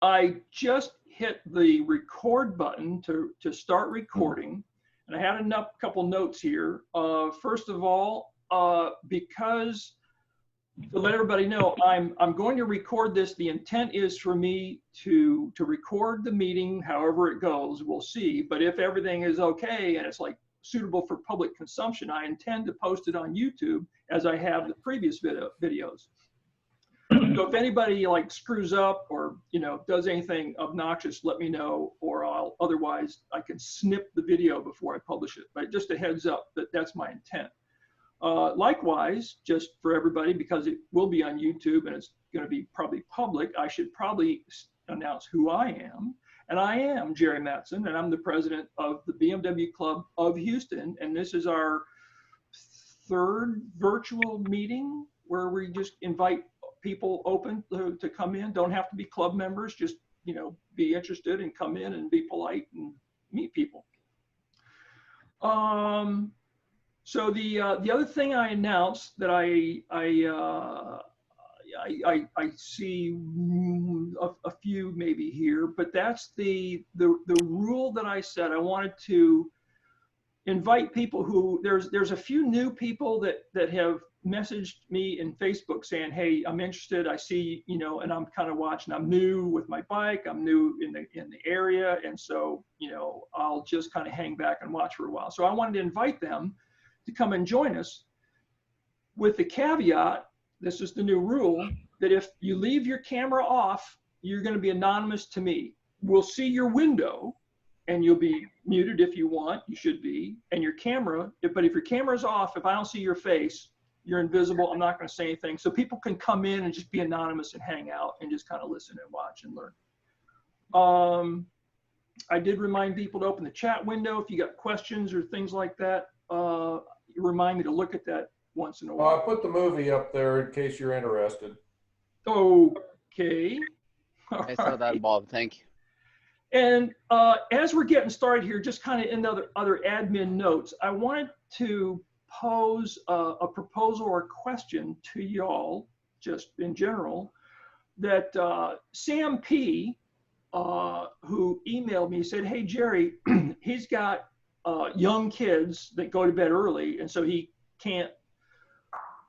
I just hit the record button to start recording, and I had a couple notes here. First of all, because to let everybody know, I'm going to record this. The intent is for me to record the meeting, however it goes. We'll see. But if everything is okay and it's like suitable for public consumption, I intend to post it on YouTube as I have the previous videos. So if anybody like screws up or does anything obnoxious, let me know, or otherwise I can snip the video before I publish it. But just a heads up that that's my intent. Likewise, just for everybody, because it will be on YouTube and it's going to be probably public, I should probably announce who I am. And I am Jerry Mattson, and I'm the president of the BMW Club of Houston. And this is our third virtual meeting where we just invite people open to come in. Don't have to be club members, just be interested and come in and be polite and meet people. So the other thing I announced that I see a few maybe here, but that's the rule that I said. I wanted to invite people who there's a few new people that have messaged me in Facebook saying, hey, I'm interested. I see, and I'm kind of watching. I'm new with my bike. I'm new in the area, and so I'll just kind of hang back and watch for a while. So I wanted to invite them to come and join us, with the caveat, this is the new rule, that if you leave your camera off, you're going to be anonymous to me. We'll see your window, and you'll be muted if you want. You should be. And your camera, but if your camera's off, if I don't see your face, you're invisible. I'm not going to say anything. So people can come in and just be anonymous and hang out and just kind of listen and watch and learn. I did remind people to open the chat window if you got questions or things like that. Remind me to look at that once in a while. I put the movie up there in case you're interested. Okay. I saw that, Bob. Thank you. And as we're getting started here, just kind of in other admin notes, I wanted to pose a proposal or question to y'all, just in general, that Sam P., who emailed me, said, hey, Jerry, he's got young kids that go to bed early, and so he can't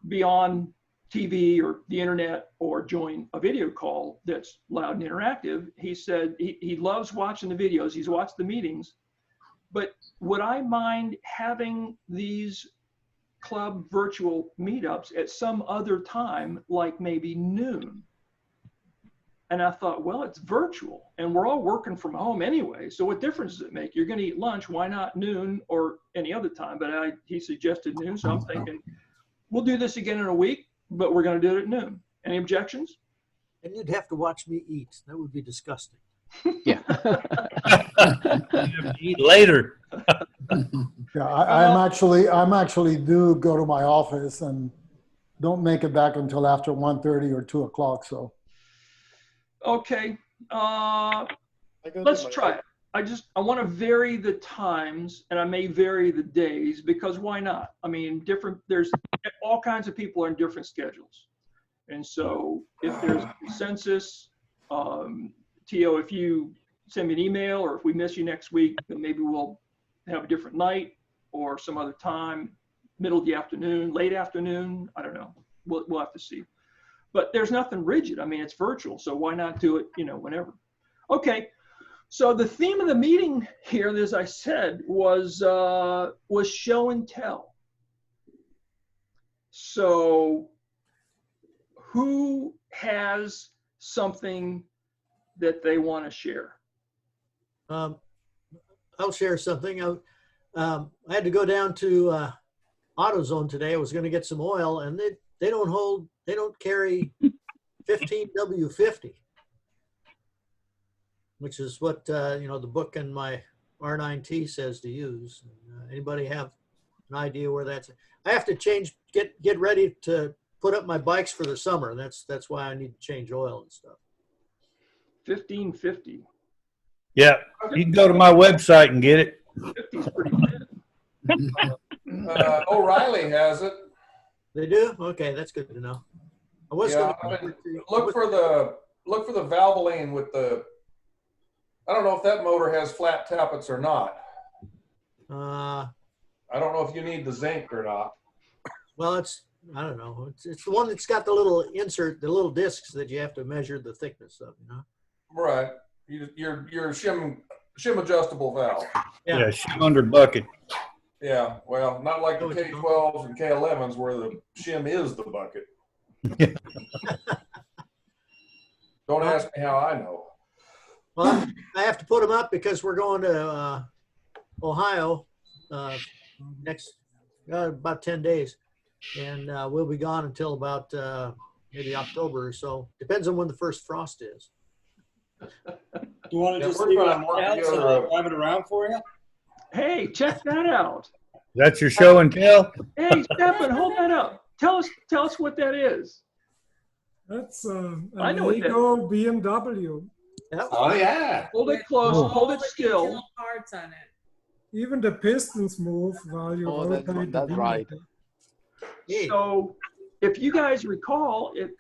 be on TV or the internet or join a video call that's loud and interactive. He said he loves watching the videos. He's watched the meetings, but would I mind having these club virtual meetups at some other time, like maybe noon? And I thought, well, it's virtual and we're all working from home anyway. So what difference does it make? You're going to eat lunch. Why not noon or any other time? But he suggested noon. So I'm thinking we'll do this again in a week, but we're going to do it at noon. Any objections? And you'd have to watch me eat. That would be disgusting. Yeah. Eat later. Yeah, I'm actually do go to my office and don't make it back until after 1:30 or 2 o'clock. So. Okay, let's try it. I want to vary the times, and I may vary the days, because why not? I mean, there's all kinds of people are in different schedules. And so if there's a consensus, Tio, if you send me an email, or if we miss you next week, then maybe we'll have a different night or some other time, middle of the afternoon, late afternoon, I don't know. We'll have to see. But there's nothing rigid. I mean, it's virtual, so why not do it, whenever? Okay, so the theme of the meeting here, as I said, was show and tell. So who has something that they want to share? I'll share something. I had to go down to AutoZone today. I was going to get some oil, and they don't carry 15W50, which is what the book in my R9T says to use. Anybody have an idea where that's? I have to get ready to put up my bikes for the summer. That's why I need to change oil and stuff. 1550. Yeah, you can go to my website and get it. 50 is pretty good. O'Reilly has it. They do? Okay, that's good to know. I was look for the look for the Valvoline with the, I don't know if that motor has flat tappets or not. Uh, I don't know if you need the zinc or not. well, I don't know. It's the one that's got the little insert, the little discs that you have to measure the thickness of, you know? Right. Your shim adjustable valve. Yeah, shim under bucket. Yeah. Well, not like the Oh, it's- K12s and K11s where the shim is the bucket. Don't ask me how I know. Well, I have to put them up because we're going to Ohio next about 10 days, and we'll be gone until about maybe October or so. Depends on when the first frost is. You want to Yeah, just we're leave it gonna on work my house together, and I'll drive it around for you? Hey, check that out. That's your show and tell? Hey, Stefan, hold that up. Tell us what that is. That's I know what that- Lego BMW. Yep. Oh, yeah. Hold it close, Oh. hold it still. Parts on it. Even the pistons move while you Oh, rotate the that's wheel. right. Hey, So if you guys recall, if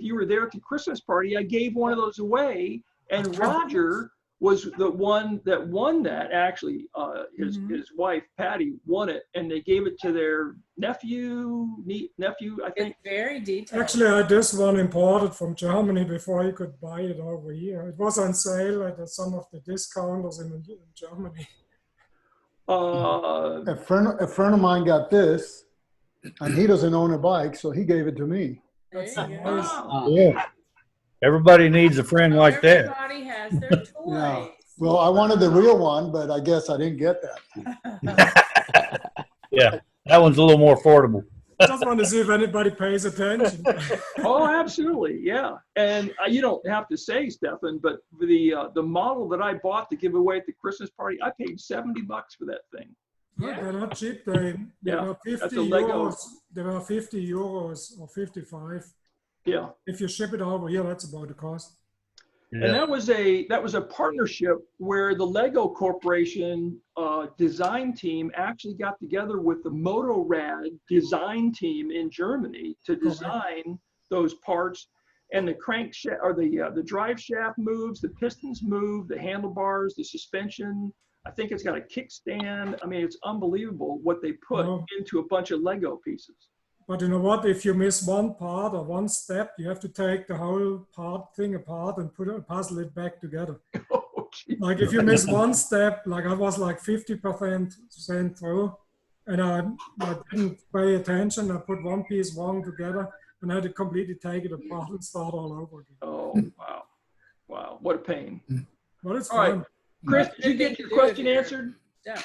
you were there at the Christmas party, I gave one of those away, and Roger was the one that won that. Actually, his wife Patty won it, and they gave it to their nephew. I think. It's very detailed. Actually, I had this one imported from Germany before you could buy it over here. It was on sale at some of the discounters in Germany. A friend of mine got this, and he doesn't own a bike, so he gave it to me. There you That's go. nice. Wow. Yeah. Everybody needs a friend like that. Everybody has their toys. Yeah. Well, I wanted the real one, but I guess I didn't get that. Yeah, that one's a little more affordable. Just want to see if anybody pays attention. Oh, absolutely, yeah. And you don't have to say, Stefan, but the model that I bought to give away at the Christmas party, I paid $70 for that thing. But they're not cheap. They Yeah, were 50 that's a Lego. euros. They were 50 euros or 55. Yeah. If you ship it over here, that's about the cost. And that was a partnership where the Lego Corporation design team actually got together with the Motorrad design team in Germany to design those parts. And the crankshaft or the drive shaft moves, the pistons move, the handlebars, the suspension. I think it's got a kickstand. I mean, it's unbelievable what they put into a bunch of Lego pieces. But you know what? If you miss one part or one step, you have to take the whole thing apart and puzzle it back together. Oh, geez. Like if you miss one step, like I was like 50% through, and I didn't pay attention. I put one piece wrong together, and I had to completely take it apart and start all over again. Oh, wow. Wow, what a pain. But it's All right. fun. Chris, did you get your question answered? Yeah.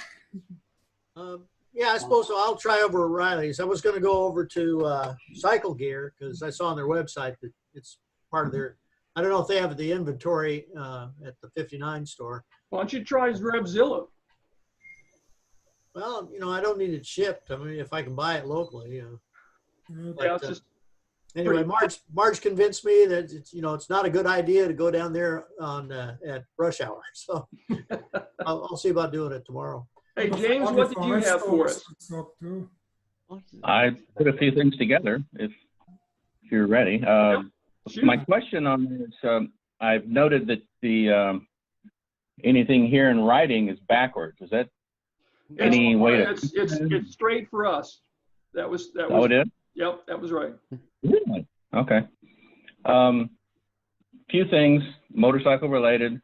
yeah, I suppose so. I'll try over O'Reilly's. I was going to go over to Cycle Gear because I saw on their website that it's part of their. I don't know if they have the inventory at the 59 store. Why don't you try Revzilla? Well, you know, I don't need it shipped. I mean, if I can buy it locally, you know. Yeah, But, it's just anyway, Marge convinced me that it's not a good idea to go down there on at rush hour. So I'll see about doing it tomorrow. Hey, James, what did you have for us? I put a few things together if you're ready. Shoot. My question on this, I've noted that the anything here in writing is backwards. Is that any way to? It's straight for us. That was. Oh, it is? Yep, that was right. Really? Okay. Few things motorcycle related.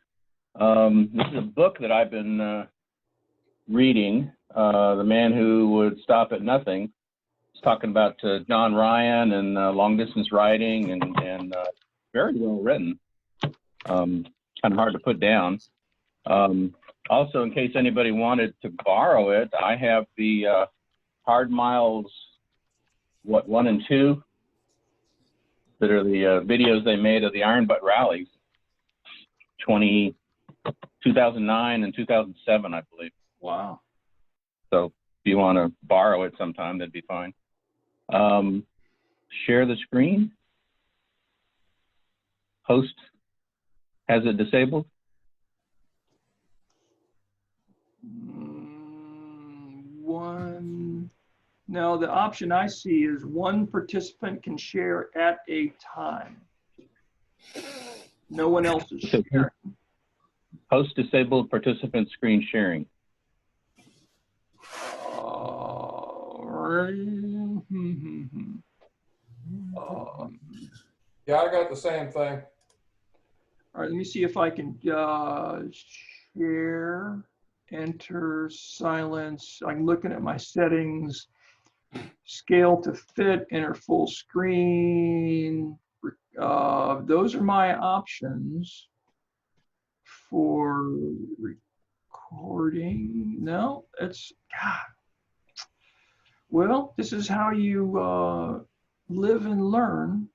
This is a book that I've been reading. The Man Who Would Stop at Nothing. It's talking about John Ryan and long distance riding and very well written. Kind of hard to put down. Also, in case anybody wanted to borrow it, I have the Hard Miles, 1 and 2, that are the videos they made of the Iron Butt rallies, 2009 and 2007, I believe. Wow. So if you want to borrow it sometime, that'd be fine. Share the screen. Host has it disabled. One. Now, the option I see is one participant can share at a time. No one else is sharing. Host disabled participant screen sharing. Yeah, I got the same thing. All right, let me see if I can share, enter, silence. I'm looking at my settings. Scale to fit, enter full screen. Those are my options for recording. No, it's, God. Well, this is how you live and learn.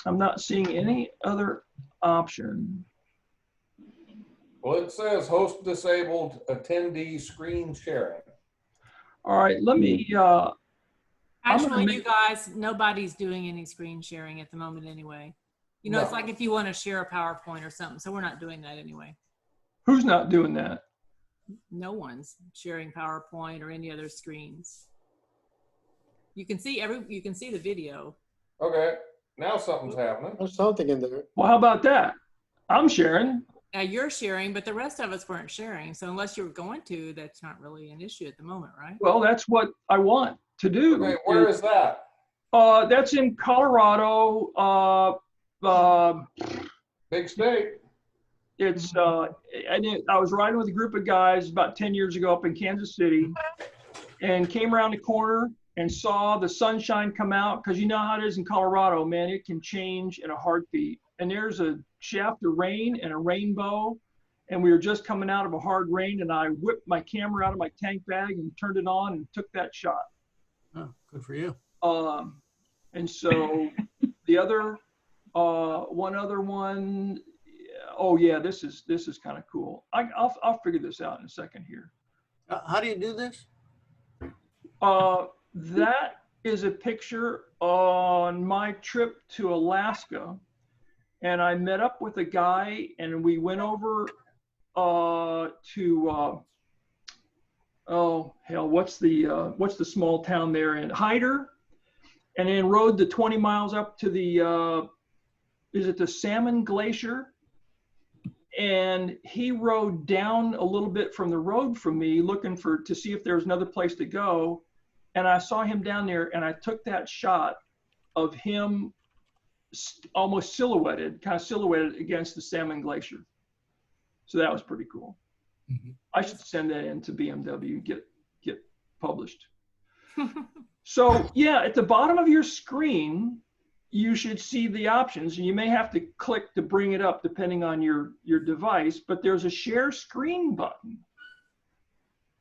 I'm not seeing any other option. Well, it says host disabled attendee screen sharing. All right, let me, I'm gonna Actually, make- you guys, nobody's doing any screen sharing at the moment anyway. You know, it's No. like if you want to share a PowerPoint or something, so we're not doing that anyway. who's not doing that? No one's sharing PowerPoint or any other screens. You can see the video. Okay, now something's happening. There's something in there. Well, how about that? I'm sharing. Now you're sharing, but the rest of us weren't sharing. So unless you're going to, that's not really an issue at the moment, right? Well, that's what I want to do. Okay, where is that? That's in Colorado. Big state. It's I was riding with a group of guys about 10 years ago up in Kansas City, and came around the corner and saw the sunshine come out, because you know how it is in Colorado, man. It can change in a heartbeat. And there's a shaft of rain and a rainbow, and we were just coming out of a hard rain, and I whipped my camera out of my tank bag and turned it on and took that shot. Oh, good for you. And so the other one other one, oh yeah, this is kind of cool. I'll figure this out in a second here. How do you do this? That is a picture on my trip to Alaska, and I met up with a guy, and we went over to oh hell, what's the small town there in Hyder, and then rode the 20 miles up to the is it the Salmon Glacier? And he rode down a little bit from the road from me, looking to see if there was another place to go. And I saw him down there, and I took that shot of him almost silhouetted against the Salmon Glacier. So that was pretty cool. Mm-hmm. I should send that in to BMW, get published. So yeah, at the bottom of your screen, you should see the options, and you may have to click to bring it up depending on your device, but there's a share screen button.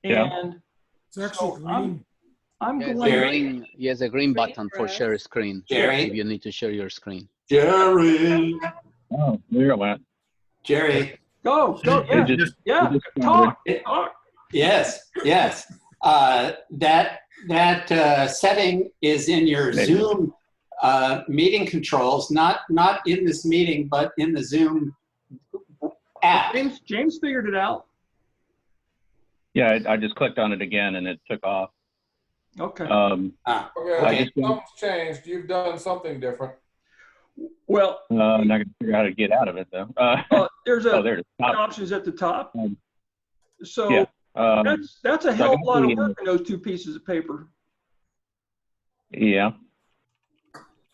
Yeah. And It's actually green. I'm Yes, going a green button for share screen. Jerry? If you need to share your screen. Jerry, Oh, there it went. Jerry, go, It yeah, just- yeah, it just talk. yes. That setting is in your Zoom meeting controls, not in this meeting, but in the Zoom app. James figured it out. Yeah, I just clicked on it again and it took off. Okay. Okay, Okay. something's changed. You've done something different. Well, I'm not gonna figure out how to get out of it though. there's Oh, there it is. options at the top. So Yeah. that's a I hell of a got lot of the- work in those two pieces of paper. Yeah.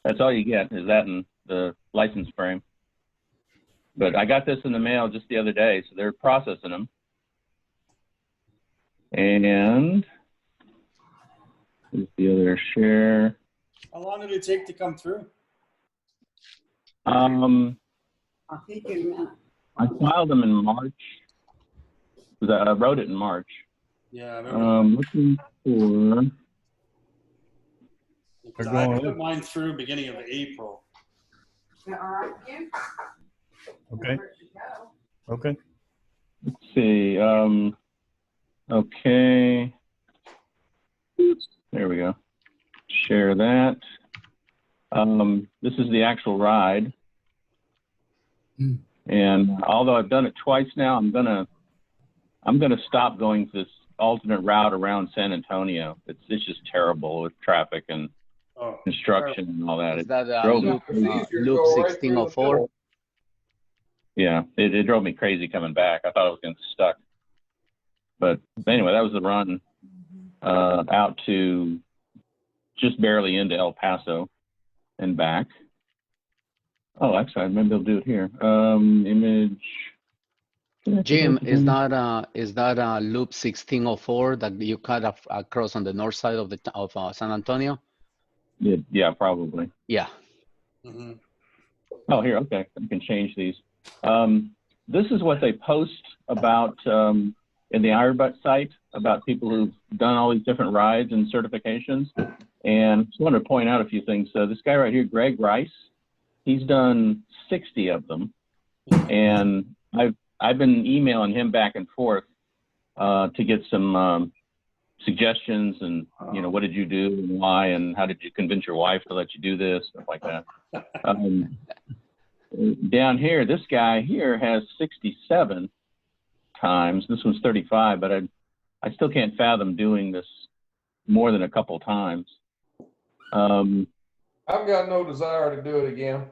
That's all you get is that and the license frame. But I got this in the mail just the other day, so they're processing them. And here's the other share. How long did it take to come through? I filed them in March. 'Cause I wrote it in March. Yeah, I remember. Looking for. Because They're I going put in. mine through beginning of April. Okay. Okay. Let's see. Okay. There we go. Share that. This is the actual ride. And although I've done it twice now, I'm gonna stop going this alternate route around San Antonio. It's just terrible with traffic, and Oh, construction and all that. Is It that drove me loop, It's easier to loop go right through the 1604? middle. Yeah, it drove me crazy coming back. I thought I was getting stuck. But anyway, that was the run out to just barely into El Paso and back. Oh, actually, maybe I'll do it here. Image. Jim, is that loop 1604 that you cut across on the north side of San Antonio? Yeah, probably. Yeah. mhm. Oh, here, okay. I can change these. This is what they post about in the Ironbutt site about people who've done all these different rides and certifications. And just wanted to point out a few things. So this guy right here, Greg Rice, he's done 60 of them. And I've been emailing him back and forth to get some suggestions and, you know, what did you do and why and how did you convince your wife to let you do this, stuff like that. Down here, this guy here has 67 times. This one's 35, but I still can't fathom doing this more than a couple times. I've got no desire to do it again.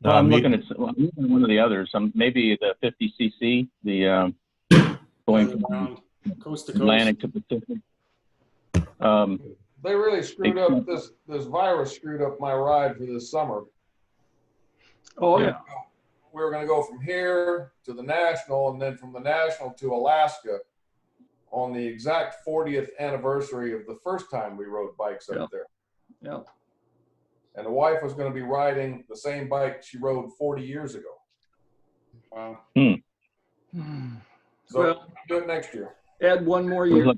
Well, I'm looking at one of the others. Maybe the 50cc, the going from Coast to Atlantic to Pacific. They really screwed up this virus screwed up my ride for this summer. Oh yeah. We were going to go from here to the National and then from the National to Alaska on the exact 40th anniversary of the first time we rode bikes up there. Yeah. And the wife was going to be riding the same bike she rode 40 years ago. Wow. So Well, do it next year. add one more year.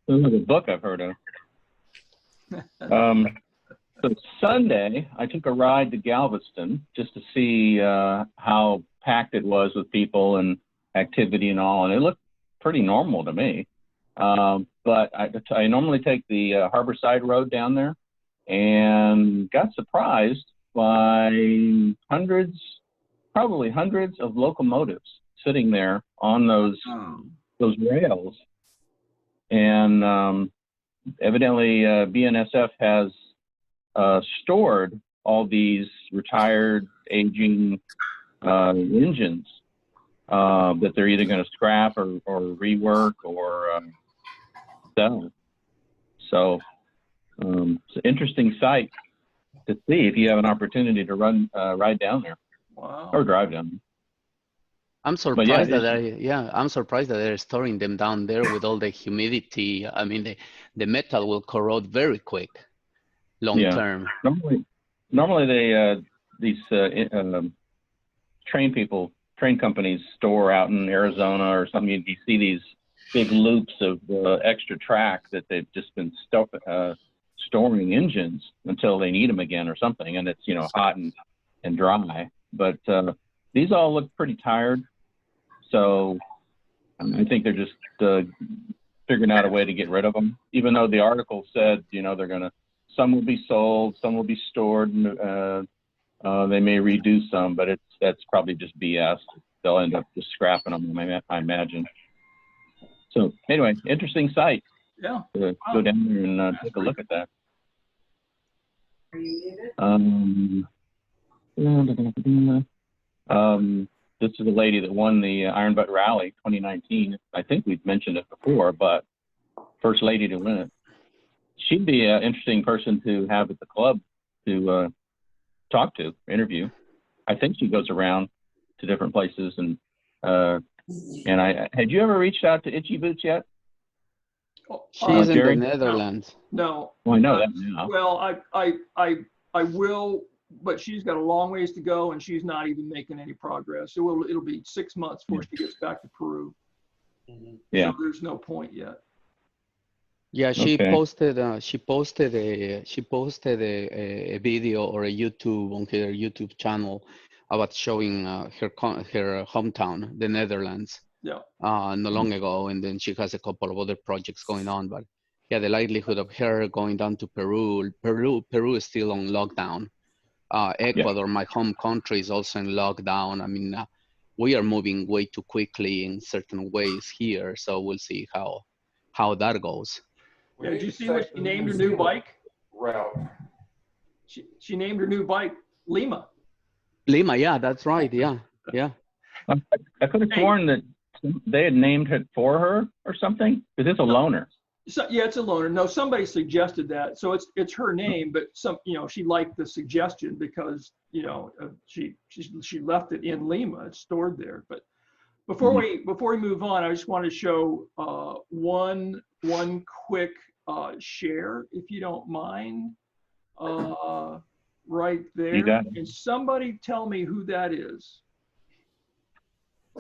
There's a book I've heard of. So Sunday, I took a ride to Galveston just to see how packed it was with people and activity and all, and it looked pretty normal to me. But I normally take the Harborside Road down there, and got surprised by probably hundreds of locomotives sitting there on those rails. And evidently BNSF has stored all these retired, aging engines that they're either going to scrap or rework or sell. So it's an interesting sight to see if you have an opportunity to ride down there. Wow. Or drive down there. I'm surprised I'm surprised that they're storing them down there with all the humidity. I mean, the metal will corrode very quick, long term. Normally they these train companies store out in Arizona or something. You see these big loops of extra track that they've just been storing engines until they need them again or something, and it's hot and dry. But these all look pretty tired. So I think they're just figuring out a way to get rid of them, even though the article said, they're some will be sold, some will be stored, and they may redo some, but that's probably just BS. They'll end up just scrapping them, I imagine. So anyway, interesting site. Yeah. Go down there and take a look at that. This is a lady that won the Iron Butt Rally 2019. I think we've mentioned it before, but first lady to win it. She'd be an interesting person to have at the club to talk to, interview. I think she goes around to different places, and had you ever reached out to Itchy Boots yet? She's in Jerry? the Netherlands. No. Well, I know that now. Well, I will, but she's got a long ways to go, and she's not even making any progress. It'll be 6 months before she gets back to Peru. Yeah. So there's no point yet. Yeah, she Okay. posted a video or a YouTube on her YouTube channel about showing her hometown, the Netherlands. Yeah. Not long ago, and then she has a couple of other projects going on. But yeah, the likelihood of her going down to Peru is still on lockdown. Ecuador, my home country, is also in lockdown. I mean, we are moving way too quickly in certain ways here, so we'll see how that goes. Yeah, did you see what she named her new bike? Route. She named her new bike Lima. Lima, yeah, that's right. Yeah, yeah. I could have sworn that they had named it for her or something, because it's a loaner. So, yeah, it's a loaner. No, somebody suggested that, so it's her name, but she liked the suggestion because she left it in Lima. It's stored there. But before we move on, I just want to show one quick share, if you don't mind, right there. You got it. And somebody tell me who that is.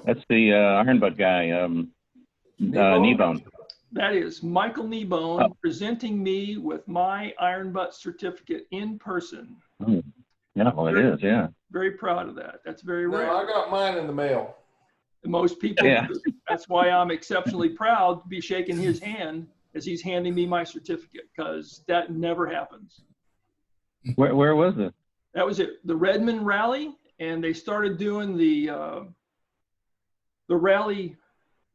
That's the Iron Butt guy, Kneebone. That is Michael Kneebone presenting me with my Iron Butt certificate in person. Oh, yeah, well, it is, yeah. Very proud of that. That's very rare. I got mine in the mail. Most people, Yeah. That's why I'm exceptionally proud to be shaking his hand as he's handing me my certificate, because that never happens. Where was it? That was it, the Redmond Rally, and they started doing the rally,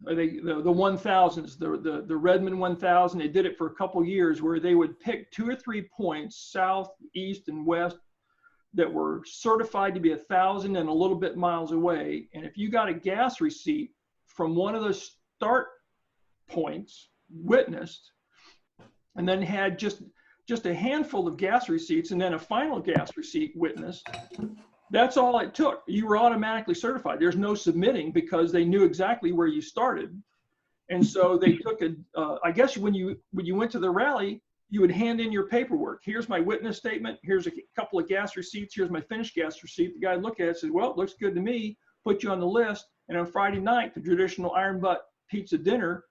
the 1000s, the Redmond 1000. They did it for a couple years where they would pick 2 or 3 points, south, east, and west, that were certified to be 1,000 and a little bit miles away. And if you got a gas receipt from one of those start points witnessed, and then had just a handful of gas receipts and then a final gas receipt witnessed, that's all it took. You were automatically certified. There's no submitting because they knew exactly where you started. And so they took I guess when you went to the rally, you would hand in your paperwork. Here's my witness statement. Here's a couple of gas receipts. Here's my finished gas receipt. The guy looked at it and said, well, it looks good to me. Put you on the list. And on Friday night, the traditional Iron Butt pizza dinner,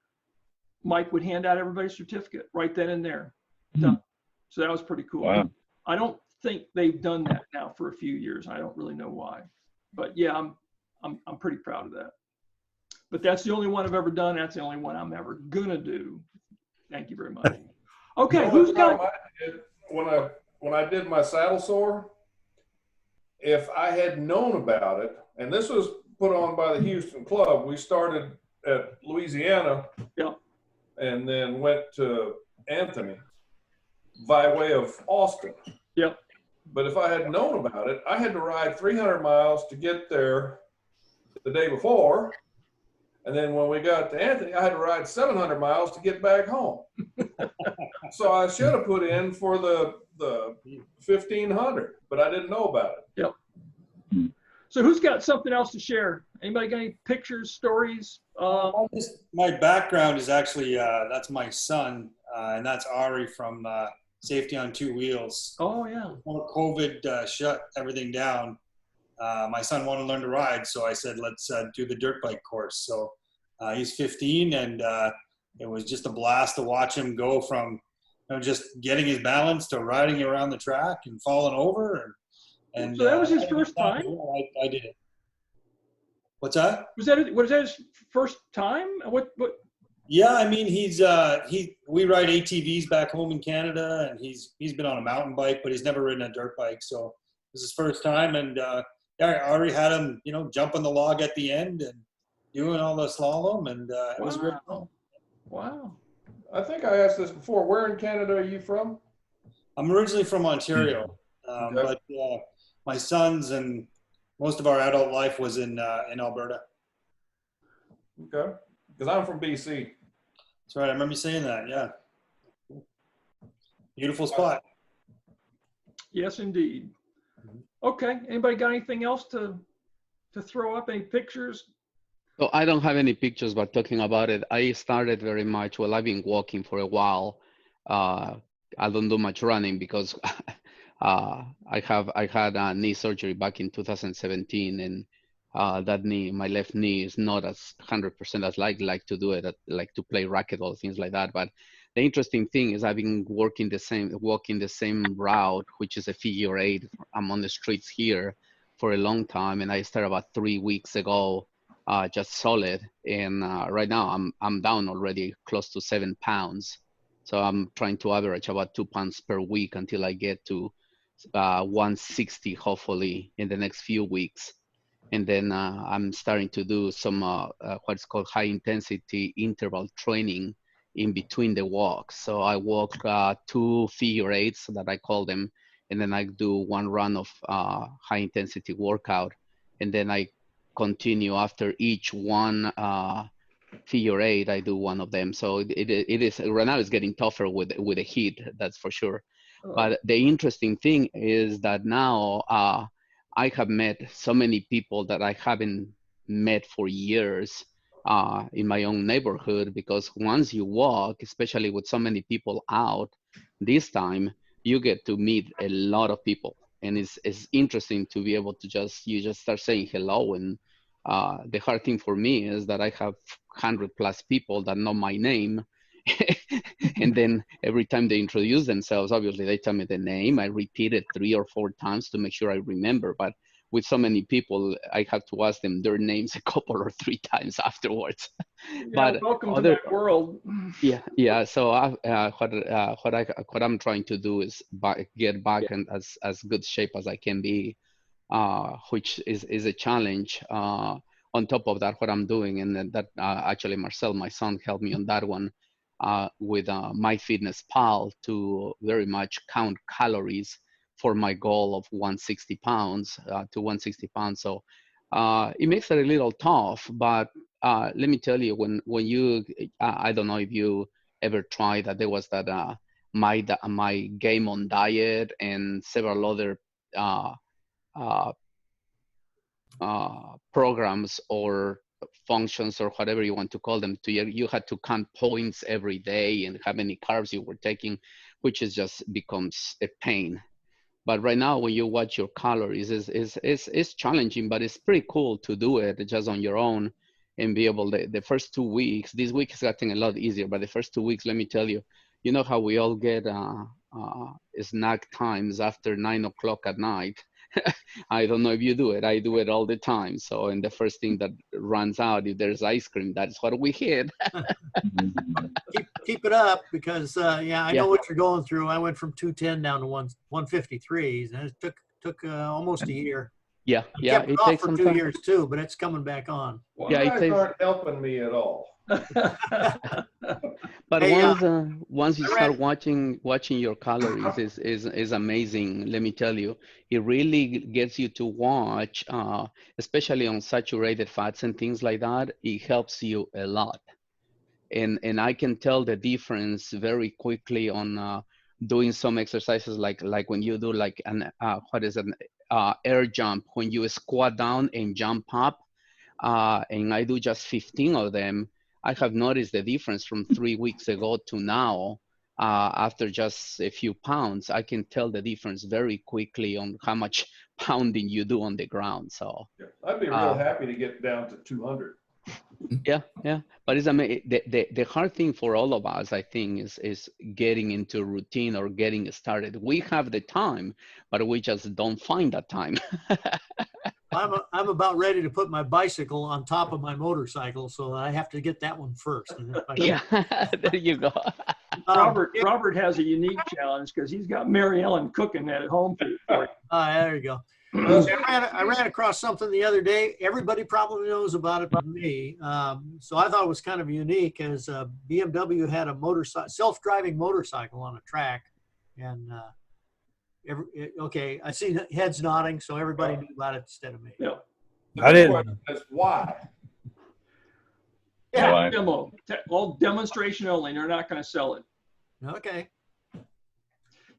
Mike would hand out everybody's certificate right then and there. Done. So that was pretty cool. Wow. I don't think they've done that now for a few years. I don't really know why, but yeah, I'm pretty proud of that. But that's the only one I've ever done. That's the only one I'm ever gonna do. Thank you very much. Okay, who's got? When I did my saddle sore, if I had known about it, and this was put on by the Houston Club, we started at Louisiana, yeah, and then went to Anthony by way of Austin. Yep. But if I had known about it, I had to ride 300 miles to get there the day before. And then when we got to Anthony, I had to ride 700 miles to get back home. So I should have put in for the 1,500, but I didn't know about it. Yep. So who's got something else to share? Anybody got any pictures, stories? My background is actually, that's my son, and that's Ari from Safety on Two Wheels. Oh, yeah. Before COVID shut everything down, my son wanted to learn to ride, so I said, let's do the dirt bike course. So he's 15, and it was just a blast to watch him go from just getting his balance to riding around the track and falling over. And so that was his first time? I did it. What's that? Was that his first time? What? Yeah, I mean, we ride ATVs back home in Canada, and he's been on a mountain bike, but he's never ridden a dirt bike. So it was his first time, and I already had him, jumping the log at the end and doing all the slalom, and it was great. Wow. I think I asked this before. Where in Canada are you from? I'm originally from Ontario, but my sons and most of our adult life was in Alberta. Okay, because I'm from BC. That's right. I remember you saying that. Yeah. Beautiful spot. Yes, indeed. Okay. Anybody got anything else to throw up? Any pictures? So I don't have any pictures, but talking about it, I started very much, well, I've been walking for a while. I don't do much running because I had a knee surgery back in 2017, and that knee, my left knee, is not as 100% as I like to do it, like to play racquetball, things like that. But the interesting thing is I've been walking the same route, which is a figure 8. I'm on the streets here for a long time, and I started about 3 weeks ago, just solid. And right now I'm down already close to 7 pounds. So I'm trying to average about 2 pounds per week until I get to 160, hopefully in the next few weeks. And then I'm starting to do some what's called high intensity interval training in between the walks. So I walk 2 figure eights that I call them, and then I do 1 run of high intensity workout, and then I continue after each one figure eight. I do 1 of them. So it is right now. It's getting tougher with the heat, that's for sure. But the interesting thing is that now I have met so many people that I haven't met for years in my own neighborhood, because once you walk, especially with so many people out this time, you get to meet a lot of people. And it's interesting to be able to just start saying hello. And the hard thing for me is that I have 100+ people that know my name. And then every time they introduce themselves, obviously they tell me the name. I repeat it 3 or 4 times to make sure I remember. But with so many people, I have to ask them their names a couple or 3 times afterwards. Yeah, but welcome to that world. Yeah. So what I'm trying to do is get back in as good shape as I can be, which is a challenge. On top of that, what I'm doing, and that actually Marcel, my son, helped me on that one with MyFitnessPal to very much count calories for my goal of 160 pounds to 160 pounds. So it makes it a little tough, but let me tell you, when you, I don't know if you ever tried that. There was that my Game On diet and several other programs or functions or whatever you want to call them. You had to count points every day and how many carbs you were taking, which is just becomes a pain. But right now, when you watch your calories, it's challenging, but it's pretty cool to do it just on your own and be able to, the first 2 weeks, this week has gotten a lot easier, but the first 2 weeks, let me tell you, you know how we all get snack times after 9 o'clock at night. I don't know if you do it. I do it all the time. So, and the first thing that runs out, if there's ice cream, that's what we hit. keep it up, because I know what you're going through. I went from 210 down to 153s, and it took almost a year. Yeah, Kept it off for 2 years too, but it's coming back on. Well, you guys aren't helping me at all. But once you start watching your calories is amazing. Let me tell you, it really gets you to watch, especially on saturated fats and things like that. It helps you a lot, and I can tell the difference very quickly on doing some exercises like when you do like an air jump, when you squat down and jump up, and I do just 15 of them. I have noticed the difference from 3 weeks ago to now. After just a few pounds, I can tell the difference very quickly on how much pounding you do on the ground. So I'd be real happy to get down to 200. Yeah. But it's amazing. The hard thing for all of us, I think, is getting into routine or getting started. We have the time, but we just don't find that time. I'm about ready to put my bicycle on top of my motorcycle, so I have to get that one first. Yeah, there you go. Robert has a unique challenge because he's got Mary Ellen cooking that at home for you. There you go. I ran across something the other day. Everybody probably knows about it but me. So I thought it was kind of unique, as BMW had a self-driving motorcycle on a track. And okay, I see heads nodding, so everybody knew about it instead of me. Yeah. I didn't. That's why. Yeah, demo. All demonstration only. They're not going to sell it. Okay.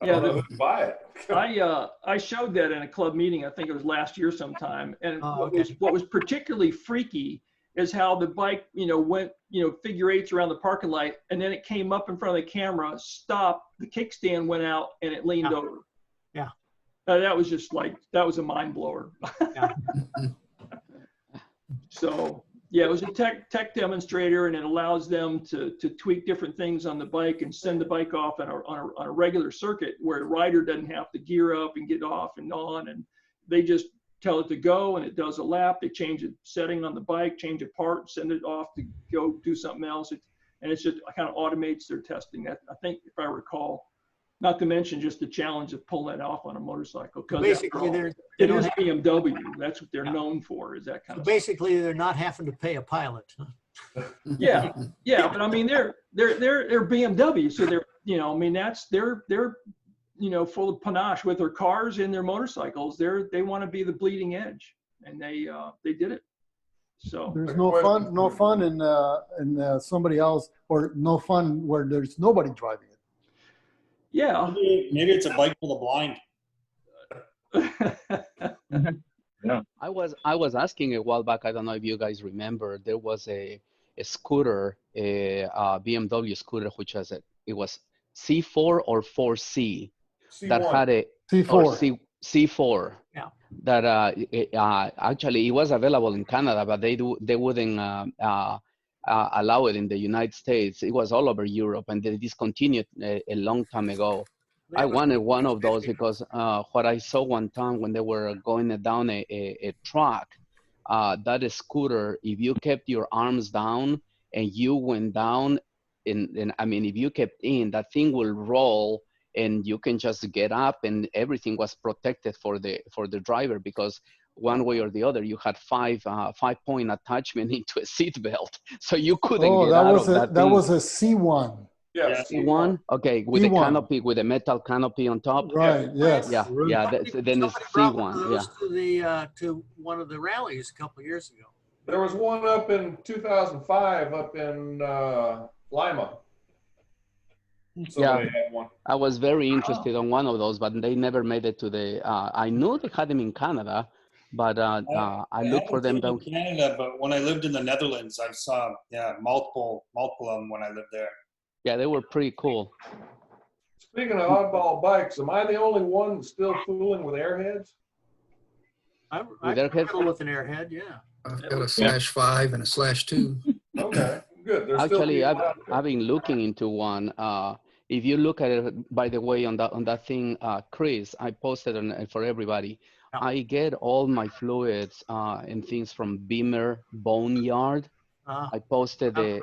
Yeah, buy it. I showed that in a club meeting. I think it was last year sometime. And what was particularly freaky is how the bike, went, figure eights around the parking lot, and then it came up in front of the camera, stopped, the kickstand went out, and it leaned over. Yeah. That was just that was a mind blower. Yeah. So yeah, it was a tech demonstrator, and it allows them to tweak different things on the bike and send the bike off on a regular circuit where the rider doesn't have to gear up and get off and on, and they just tell it to go and it does a lap. They change the setting on the bike, change a part, send it off to go do something else. And it's just kind of automates their testing. That, I think, if I recall, not to mention just the challenge of pulling that off on a motorcycle. Because basically, it is BMW. That's what they're known for, is that kind of basically, they're not having to pay a pilot. Huh? Yeah, yeah, but I mean, they're BMW, so they're, you know, I mean, they're you know, full of panache with their cars and their motorcycles. They want to be the bleeding edge, and they did it. So There's no fun in somebody else, or no fun where there's nobody driving it. yeah. Maybe it's a bike for the blind. Yeah. I was asking a while back. I don't know if you guys remember. There was a scooter, a BMW scooter, which it was C4 or 4C that C1. had a C4. or C4. Yeah. That actually it was available in Canada, but they wouldn't allow it in the United States. It was all over Europe, and they discontinued a long time ago. I wanted one of those because what I saw one time when they were going down a track, that scooter, if you kept your arms down and you went down, I mean, if you kept in, that thing will roll and you can just get up, and everything was protected for the driver, because one way or the other, you had 5-point attachment into a seat belt, so you couldn't get out of that. That was a C1. Yeah, C1, okay, with C1. a canopy, with a metal canopy on top. Right. Yes. Yeah, yeah. Then it's C1. Yeah. To one of the rallies a couple of years ago. There was one up in 2005 up in Lima. Somebody had one. I was very interested on one of those, but they never made it to the. I knew they had them in Canada, but I looked for them in Canada. But when I lived in the Netherlands, I saw multiple of them when I lived there. Yeah, they were pretty cool. Speaking of oddball bikes, am I the only one still fooling with airheads? I'm airheads? fiddle with an airhead, yeah. I've got a /5 and a /2. Okay, good. There's Actually, still I've been looking into one. If you look at it, by the way, on that thing, Chris, I posted on for everybody. Yeah. I get all my fluids and things from Beamer Boneyard. I posted the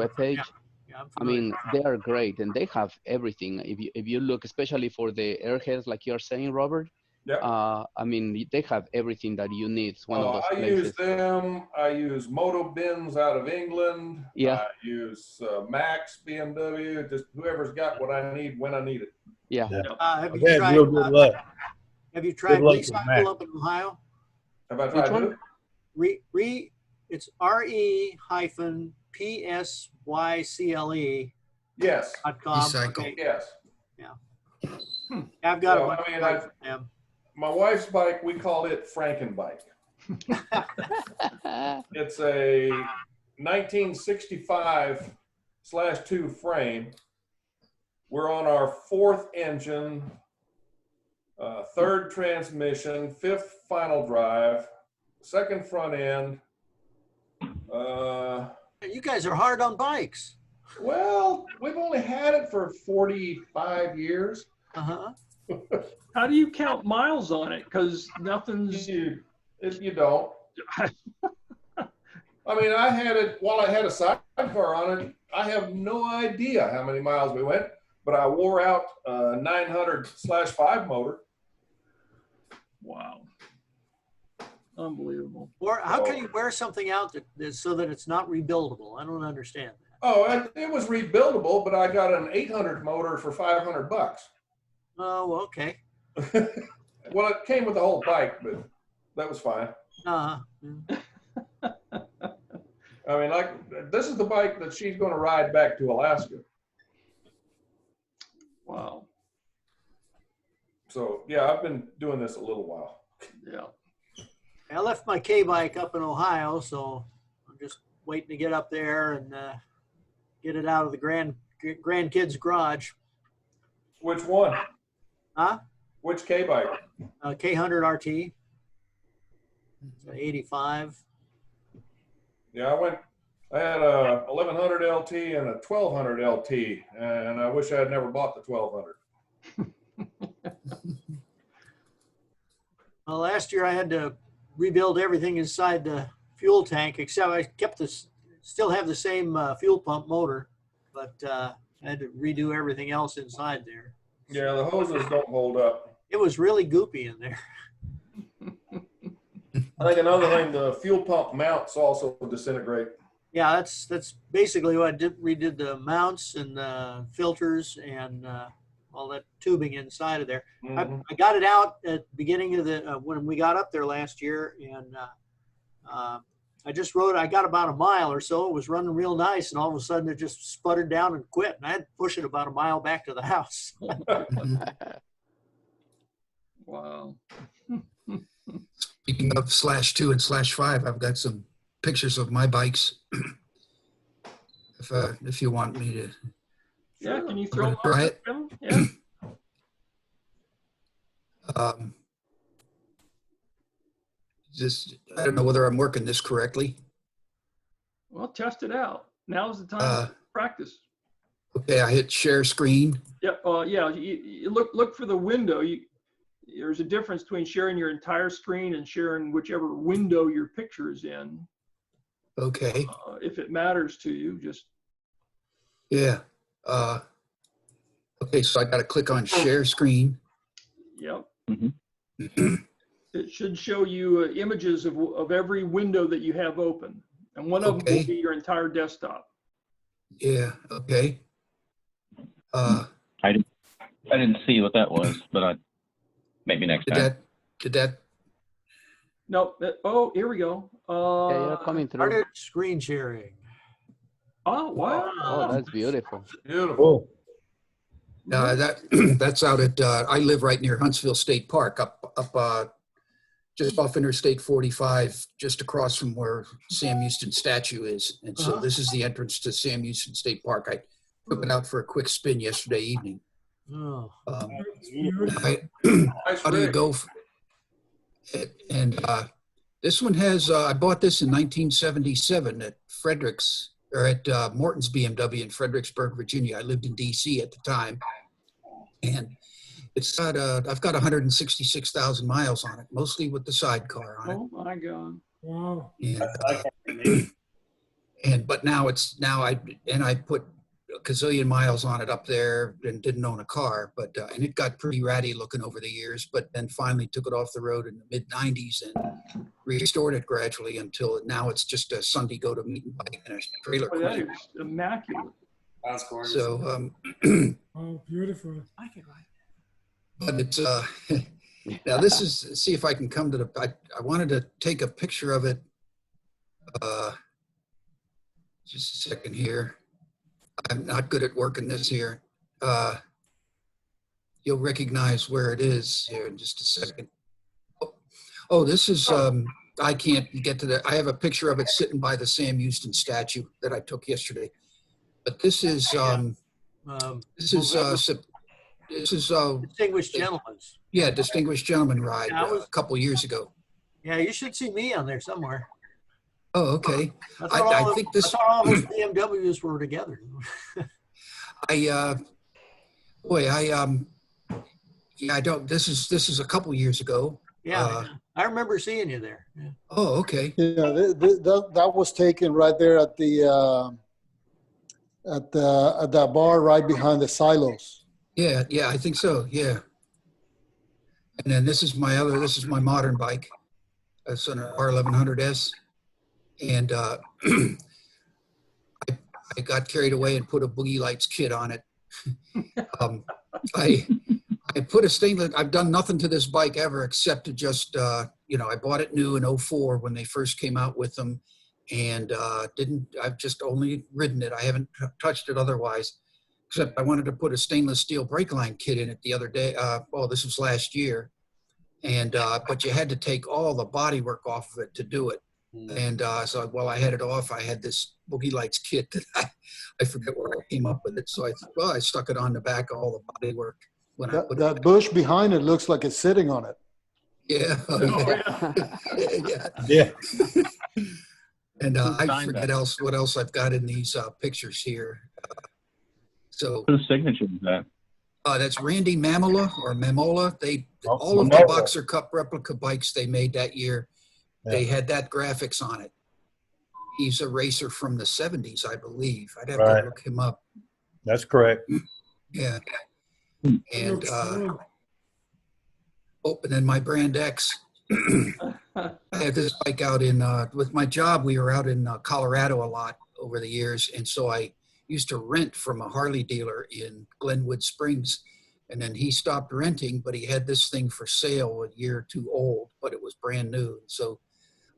webpage. Yeah, I mean, they are great, and they have everything. If you look, especially for the airheads, like you're saying, Robert. Yeah. I mean, they have everything that you need. It's one of those I places. use them. I use Moto Bins out of England. Yeah. I use Max BMW. Just whoever's got what I need when I need it. Yeah. Have I've had real good luck. Have you tried Good luck with Recycle Mac. up in Ohio? Have I tried one? it? It's RE-PSYCLE. Yes. .com. Recycle. Okay. Yes. I've got Well, a bunch I mean, of bikes from them. My wife's bike, we call it Frankenbike. It's a 1965/2 frame. We're on our 4th engine, 3rd transmission, 5th final drive, 2nd front end. You guys are hard on bikes. Well, we've only had it for 45 years. Uh-huh. How do you count miles on it? Because nothing's. If you don't. I mean, I had it while I had a sidecar on it. I have no idea how many miles we went, but I wore out a 900/5 motor. Wow. Unbelievable. Or how can you wear something out so that it's not rebuildable? I don't understand that. Oh, it was rebuildable, but I got an 800 motor for $500. Oh, okay. Well, it came with the whole bike, but that was fine. Uh-huh. I mean, this is the bike that she's going to ride back to Alaska. Wow. So, yeah, I've been doing this a little while. Yeah. I left my K-bike up in Ohio, so I'm just waiting to get up there and get it out of the grandkids' garage. Which one? Huh? Which K-bike? K100 RT. It's an 85. Yeah, I had a 1100 LT and a 1200 LT, and I wish I had never bought the 1200. Well, last year I had to rebuild everything inside the fuel tank, except I still have the same fuel pump motor, but I had to redo everything else inside there. Yeah, the hoses don't hold up. It was really goopy in there. I think another thing, the fuel pump mounts also disintegrate. Yeah, that's basically what I did. Redid the mounts and filters and all that tubing inside of there. Mhm. I got it out at the beginning of the when we got up there last year, and I just rode. I got about a mile or so. It was running real nice, and all of a sudden it just sputtered down and quit. And I had to push it about a mile back to the house. Wow. Speaking of /2 and /5, I've got some pictures of my bikes. If you want me to. Yeah, can you I'm throw gonna them try up, it. Tim? Yeah. Just, I don't know whether I'm working this correctly. Well, test it out. Now's the time to practice. Okay, I hit share screen. Yeah, yeah. You look for the window. There's a difference between sharing your entire screen and sharing whichever window your picture is in. Okay. If it matters to you, just. Yeah. Okay, so I got to click on share screen. Yep. Mhm. It should show you images of every window that you have open, and one of them Okay. will be your entire desktop. Yeah. Okay. I didn't see what that was, but maybe next time. Did that? No. Oh, here we go. Yeah, you're coming through. Started screen sharing. Oh, wow. Oh, that's beautiful. Beautiful. That's out at. I live right near Huntsville State Park, up just off Interstate 45, just across from where Sam Houston statue is. And so this is the entrance to Sam Houston State Park. I took it out for a quick spin yesterday evening. Oh, How do you go? And this one has, I bought this in 1977 at Frederick's, or at Morton's BMW in Fredericksburg, Virginia. I lived in DC at the time. And it's got, I've got 166,000 miles on it, mostly with the sidecar on it. Oh my God. Wow. But now I put a gazillion miles on it up there and didn't own a car, but and it got pretty ratty looking over the years, but then finally took it off the road in the mid 90s and restored it gradually until now it's just a Sunday go to meeting bike and a trailer Oh, that queen. is immaculate. That's gorgeous. So Oh, beautiful. I can ride. but it's now this is, see if I can come to the, I wanted to take a picture of it. Just a second here. I'm not good at working this here. You'll recognize where it is here in just a second. Oh, this is, I can't get to that. I have a picture of it sitting by the Sam Houston statue that I took yesterday. But this is, Distinguished Gentlemen's. Yeah, Distinguished Gentleman ride a couple years ago. Yeah, you should see me on there somewhere. Oh, okay. I think this. I thought all those BMWs were together. Yeah, I don't. This is a couple years ago. Yeah, I remember seeing you there. Yeah. Oh, okay. Yeah, that was taken right there at the at that bar right behind the silos. Yeah, I think so. Yeah. And then this is my modern bike. It's an R1100S. And I got carried away and put a Boogie Lights kit on it. I put a stainless, I've done nothing to this bike ever except to just, I bought it new in 04 when they first came out with them. And I've just only ridden it. I haven't touched it otherwise, except I wanted to put a stainless steel brake line kit in it the other day. This was last year. And, but you had to take all the body work off of it to do it. And so while I had it off, I had this Boogie Lights kit that I forget where I came up with it. So I stuck it on the back of all the body work. When that bush behind it looks like it's sitting on it. Yeah. Yeah. And I forget what else I've got in these pictures here. Whose signature is that? That's Randy Mamola or Mamola. All of Mamola. the Boxer Cup replica bikes they made that year, they had that graphics on it. He's a racer from the 70s, I believe. I'd have to look him up. That's correct. Yeah. And and then my Brand X. I had this bike out in with my job. We were out in Colorado a lot, over the years. And so I used to rent from a Harley dealer in Glenwood Springs. And then he stopped renting, but he had this thing for sale a year or two old, but it was brand new. So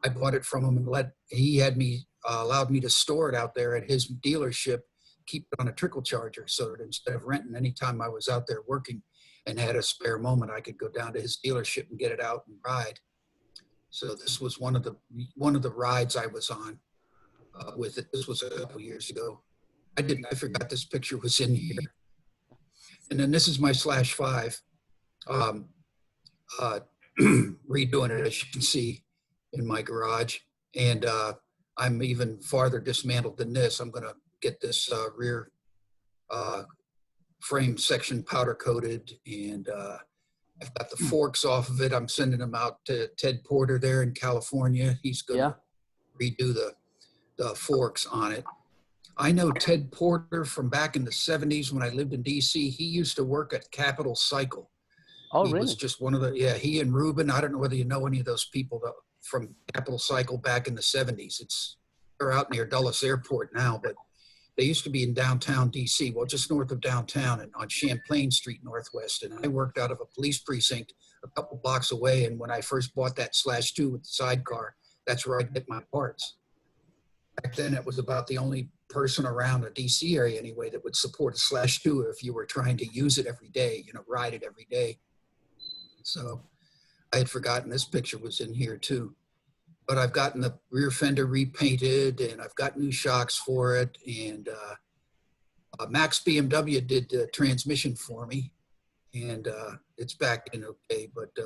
I bought it from him and he had me, allowed me to store it out there at his dealership, keep it on a trickle charger. So that instead of renting, anytime I was out there working and had a spare moment, I could go down to his dealership and get it out and ride. So this was one of the rides I was on with it. This was a couple years ago. I forgot this picture was in here. And then this is my /5, redoing it, as you can see, in my garage. And I'm even farther dismantled than this. I'm gonna get this rear frame section powder coated, and I've got the forks off of it. I'm sending them out to Ted Porter there in California. He's gonna redo the forks on it. I know Ted Porter from back in the 70s when I lived in DC. He used to work at Capital Cycle. Oh, he really? was just one of the, he and Ruben, I don't know whether you know any of those people from Capital Cycle back in the 70s. They're out near Dulles Airport now, but they used to be in downtown DC, well, just north of downtown and on Champlain Street Northwest. And I worked out of a police precinct a couple blocks away. And when I first bought that /2 with the sidecar, that's where I get my parts. Back then, it was about the only person around the DC area anyway that would support a /2 if you were trying to use it every day, ride it every day. So I had forgotten this picture was in here too. But I've gotten the rear fender repainted and I've got new shocks for it. And Max BMW did the transmission for me. And it's back in okay, but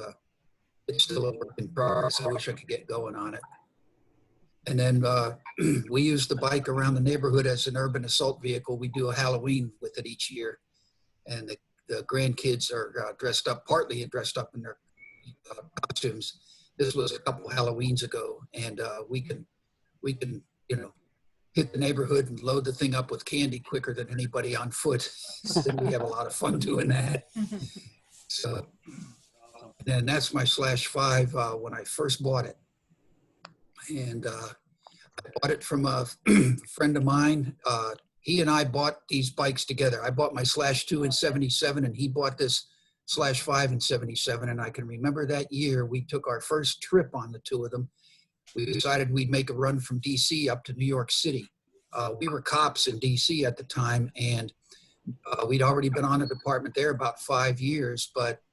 it's still a work in progress. I wish I could get going on it. And then we use the bike around the neighborhood as an urban assault vehicle. We do a Halloween with it each year. And the grandkids are partly dressed up in their costumes. This was a couple Halloweens ago. And we can hit the neighborhood and load the thing up with candy quicker than anybody on foot. So we have a lot of fun doing that. So, and that's my /5 when I first bought it. And I bought it from a friend of mine. He and I bought these bikes together. I bought my /2 in '77 and he bought this /5 in '77. And I can remember that year we took our first trip on the two of them. We decided we'd make a run from DC up to New York City. We were cops in DC at the time, and we'd already been on a department there about 5 years, but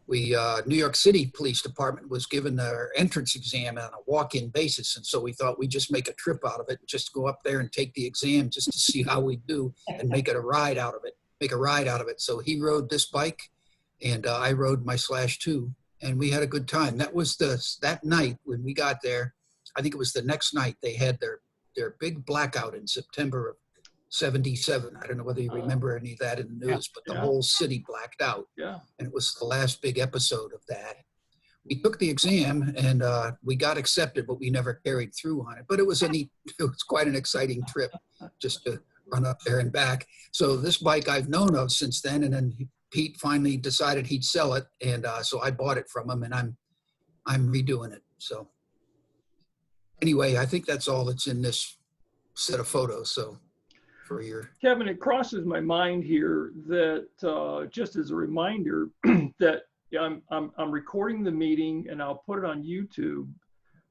New York City Police Department was given their entrance exam on a walk-in basis. And so we thought we'd just make a trip out of it, just go up there and take the exam just to see how we do and make a ride out of it. So he rode this bike and I rode my /2 and we had a good time. That was that night when we got there. I think it was the next night they had their big blackout in September of '77. I don't know whether you remember any of that in the news, but the whole city blacked out. Yeah. And it was the last big episode of that. We took the exam and we got accepted, but we never carried through on it. But it was quite an exciting trip just to run up there and back. So this bike I've known of since then, and then Pete finally decided he'd sell it. And so I bought it from him and I'm redoing it. So anyway, I think that's all that's in this set of photos. So for your Kevin, it crosses my mind here that just as a reminder that I'm recording the meeting and I'll put it on YouTube,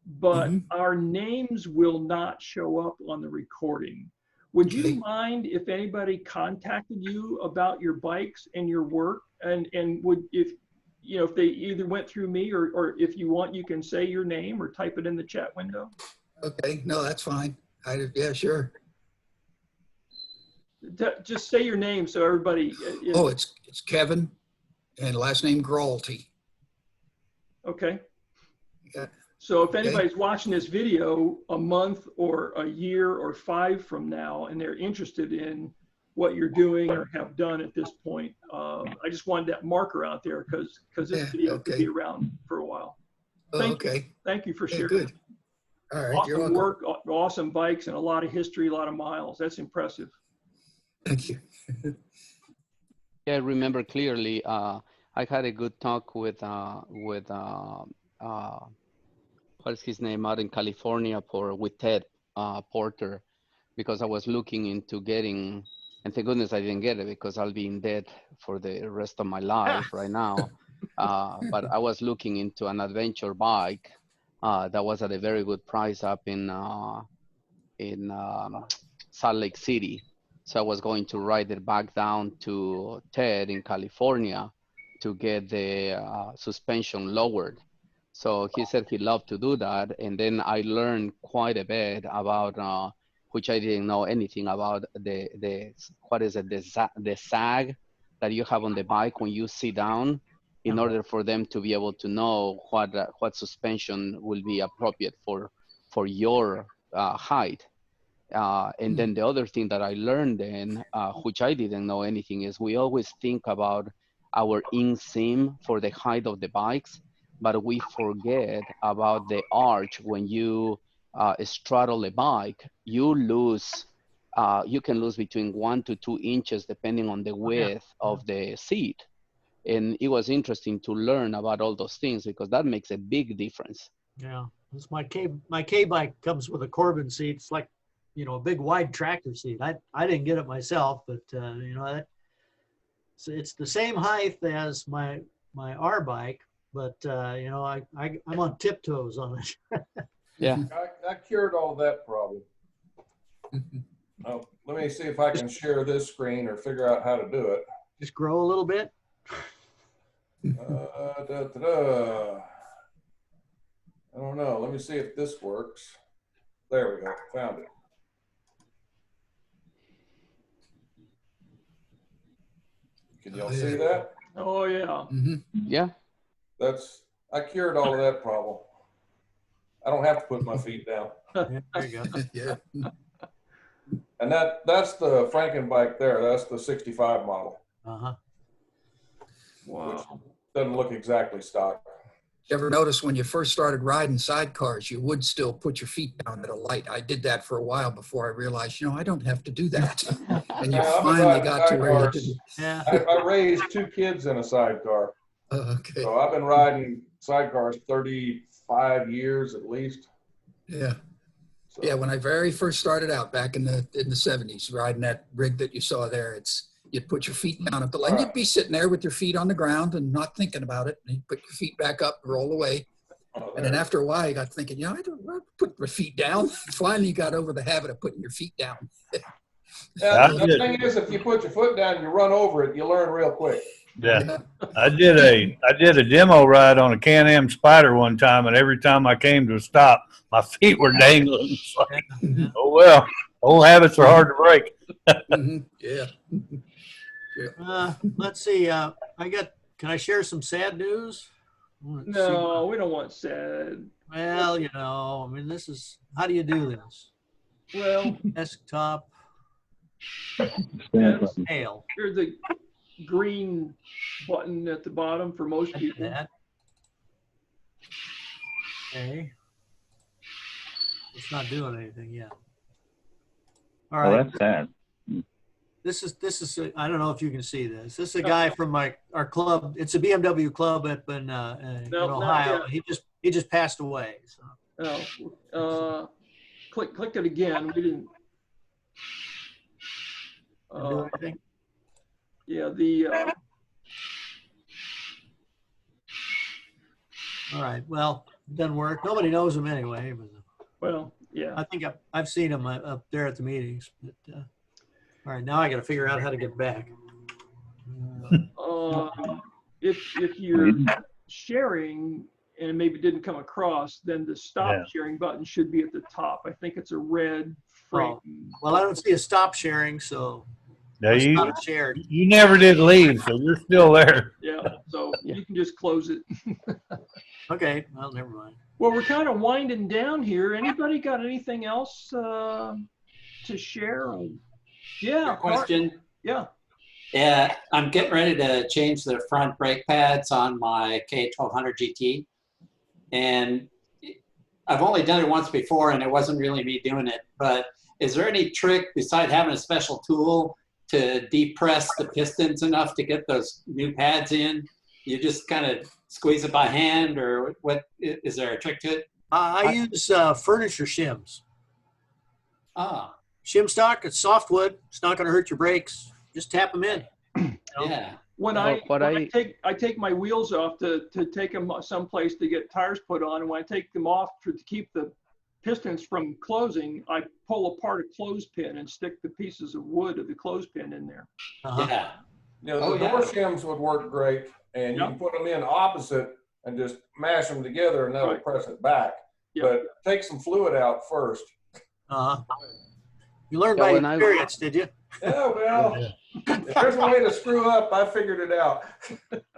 but our names will not show up on the recording. Would you mind if anybody contacted you about your bikes and your work, and would if they either went through me or if you want, you can say your name or type it in the chat window? Okay, no, that's fine. Yeah, sure. Just say your name so everybody. Oh, it's Kevin, and last name Gralty. Okay. Yeah. So if anybody's watching this video a month or a year or 5 from now, and they're interested in what you're doing or have done at this point, I just wanted that marker out there because this video could be around for a while. Thank you for sharing. Good. All right. Awesome You're welcome. work, awesome bikes, and a lot of history, a lot of miles. That's impressive. Thank you. Yeah, I remember clearly. I had a good talk with what is his name out in California with Ted Porter because I was looking into getting, and thank goodness I didn't get it because I'll be in debt for the rest of my life right now. But I was looking into an adventure bike that was at a very good price up in Salt Lake City. So I was going to ride it back down to Ted in California to get the suspension lowered. So he said he'd love to do that. And then I learned quite a bit about, which I didn't know anything about, what is it, the sag that you have on the bike when you sit down, in order for them to be able to know what suspension will be appropriate for your height. And then the other thing that I learned then, which I didn't know anything, is we always think about our inseam for the height of the bikes, but we forget about the arch. When you straddle a bike, you can lose between 1 to 2 inches depending on the width of the seat. And it was interesting to learn about all those things because that makes a big difference. Yeah, it's my K bike comes with a Corbin seat. It's like, you know, a big wide tractor seat. I didn't get it myself, but you know, it's the same height as my R bike, but you know, I'm on tiptoes on it. Yeah. I cured all of that problem. Oh, let me see if I can share this screen or figure out how to do it. Just grow a little bit. I don't know. Let me see if this works. There we go. Found it. Can y'all see that? Oh, yeah. Mm-hmm. Yeah. I cured all of that problem. I don't have to put my feet down. Yeah, there you go. Yeah. And that's the Franken bike there. That's the 65 model. Uh-huh. Wow. Which doesn't look exactly stock. You ever notice when you first started riding sidecars, you would still put your feet down at a light? I did that for a while before I realized, you know, I don't have to do that. And you finally got to where you didn't. Yeah. I raised 2 kids in a sidecar. Okay. So I've been riding sidecars 35 years at least. Yeah. So. Yeah, when I very first started out back in the 70s, riding that rig that you saw there, you'd put your feet down at the light. You'd be sitting there with your feet on the ground and not thinking about it. And you put your feet back up, roll away. And then after a while, you got thinking, I don't put my feet down. Finally, you got over the habit of putting your feet down. Yeah, the thing is, if you put your foot down and you run over it, you learn real quick. Yeah. I did a demo ride on a Can-Am Spider one time, and every time I came to a stop, my feet were dangling. It's like, oh well, old habits are hard to break. Yeah. Let's see. Can I share some sad news? No, we don't want sad. Well, you know, I mean, how do you do this? Well, Desktop. yes. Mail. Here's the green button at the bottom for most people. That. Okay. It's not doing anything yet. All right. Oh, that's sad. This is I don't know if you can see this. This is a guy from our club. It's a BMW club up in Ohio. He just passed away. So. Click it again. We didn't. Do anything? Yeah, all right. Well, it doesn't work. Nobody knows him anyway. But, well, yeah. I think I've seen him up there at the meetings. But, all right, now I got to figure out how to get back. If you're sharing and maybe didn't come across, then the stop sharing button should be at the top. I think it's a red frame. Well, I don't see a stop sharing, so. No, not shared. You never did leave, so you're still there. Yeah, so you can just close it. Okay, well, never mind. Well, we're kind of winding down here. Anybody got anything else to share? Yeah. Question. Yeah. Yeah, I'm getting ready to change the front brake pads on my K1200 GT. And I've only done it once before and it wasn't really me doing it. But is there any trick besides having a special tool to depress the pistons enough to get those new pads in? You just kind of squeeze it by hand, or what? Is there a trick to it? I use furniture shims. Ah. shim stock, it's softwood. It's not going to hurt your brakes. Just tap them in. Yeah. When I take my wheels off to take them someplace to get tires put on, and when I take them off to keep the pistons from closing, I pull apart a clothespin and stick the pieces of wood of the clothespin in there. Yeah. Yeah, the door shims would work great, and you can put them in opposite and just mash them together, and that'll press it back. But take some fluid out first. You learned by experience, did you? Yeah, well, if there's a way to screw up, I figured it out.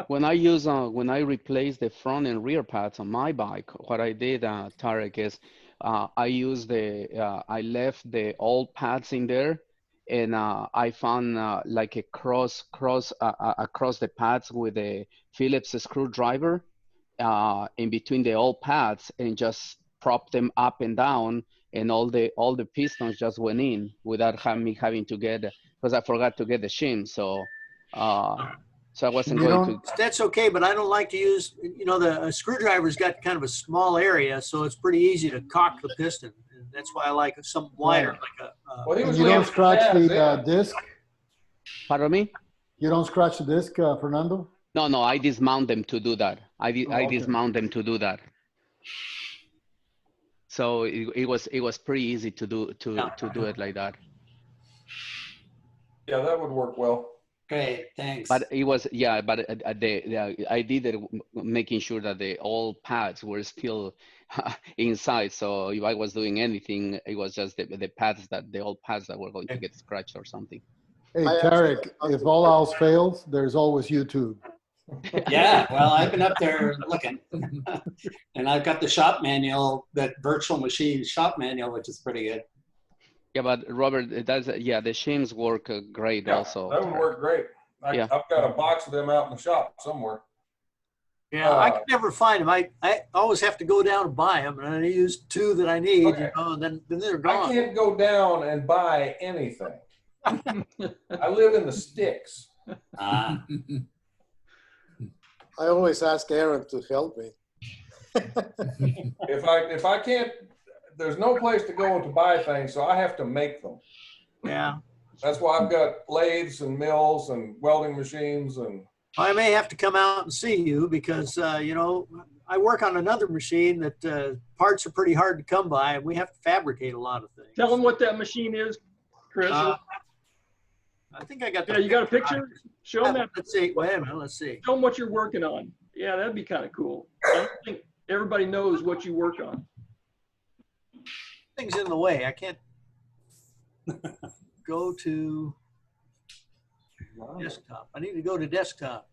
When I replaced the front and rear pads on my bike, what I did, Tarek, is I left the old pads in there, and I found like a cross across the pads with a Phillips screwdriver in between the old pads, and just prop them up and down, and all the pistons just went in without me having to get, because I forgot to get the shim. So I wasn't going to. That's okay, but I don't like to use, the screwdriver's got kind of a small area, so it's pretty easy to cock the piston. And that's why I like some wider, like a. You don't scratch the disc? Pardon me? You don't scratch the disc, Fernando? No, I dismount them to do that. I dismount them to do that. So it was pretty easy to do it like that. Yeah, that would work well. Great, thanks. But it was I did it making sure that the old pads were still inside. So if I was doing anything, it was just the old pads that were going to get scratched or something. Hey, Tarek, if all else fails, there's always YouTube. Yeah, well, I've been up there looking, and I've got the shop manual, that virtual machine shop manual, which is pretty good. Yeah, but Robert, the shims work great also. That would work great. I've got a box of them out in the shop somewhere. Yeah, I can never find them. I always have to go down and buy them, and I use two that I need, and then they're gone. I can't go down and buy anything. I live in the sticks. I always ask Aaron to help me. If I can't, there's no place to go to buy things, so I have to make them. Yeah. That's why I've got lathes and mills and welding machines, and I may have to come out and see you because I work on another machine that parts are pretty hard to come by, and we have to fabricate a lot of things. Tell them what that machine is, Chris. I think I got. Yeah, you got a picture? Show them that. Let's see. Wait a minute. Let's see. Show them what you're working on. Yeah, that'd be kind of cool. I don't think everybody knows what you work on. Things in the way. I can't go to desktop. I need to go to desktop.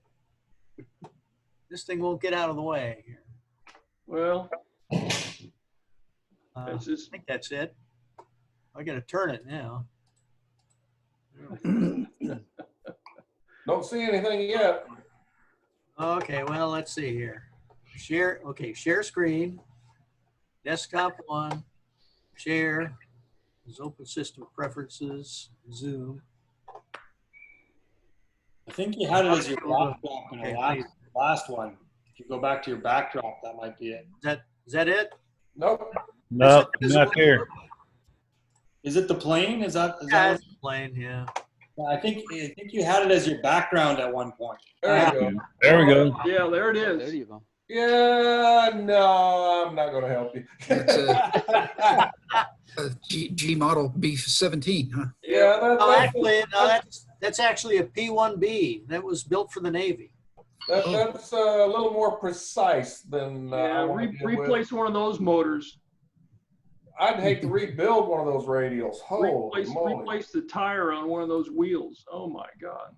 This thing won't get out of the way here. Well, I think that's it. I got to turn it now. don't see anything yet. Okay, well, let's see here. Share, okay, share screen, desktop one, share, is open system preferences, Zoom. I think you had it as your backdrop in the last one. If you go back to your backdrop, that might be it. Is that it? Nope. No, not there. Is it the plane? Is that the plane? Yeah. I think you had it as your background at one point. There you go. There we go. Yeah, there it is. There you go. Yeah, no, I'm not going to help you. G model B17, huh? Yeah, that's actually a P1B. That was built for the Navy. That's a little more precise than. Replace one of those motors. I'd hate to rebuild one of those radials. Holy moly. Replace the tire on one of those wheels. Oh my God.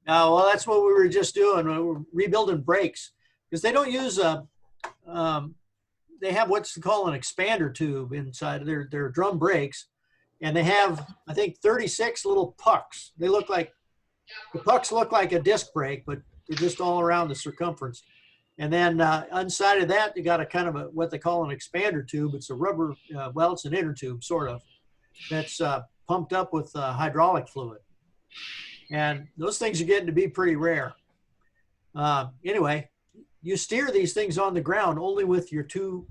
Well, that's what we were just doing. We were rebuilding brakes because they don't use they have what's called an expander tube inside of their drum brakes, and they have, I think, 36 little pucks. The pucks look like a disc brake, but they're just all around the circumference. And then inside of that, you got a kind of what they call an expander tube. It's a rubber, it's an inner tube, sort of, that's pumped up with hydraulic fluid. And those things are getting to be pretty rare. Anyway, you steer these things on the ground only with your two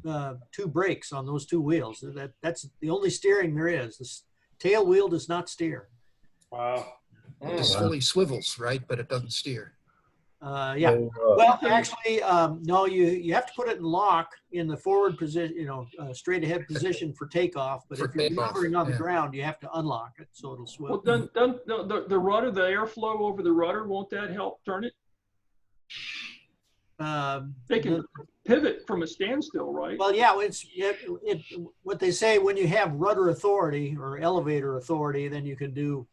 brakes on those two wheels. That's the only steering there is. The tail wheel does not steer. Wow. It just fully swivels, right? But it doesn't steer. Yeah. So, Well, actually, no. You have to put it in lock in the forward position. Straight ahead position for takeoff. But For if you're takeoff, hovering on the yeah. ground, you have to unlock it so it'll swivel. Well, the rudder, the airflow over the rudder, won't that help turn it? They can pivot from a standstill, right? Well, yeah. What they say when you have rudder authority or elevator authority, then you can do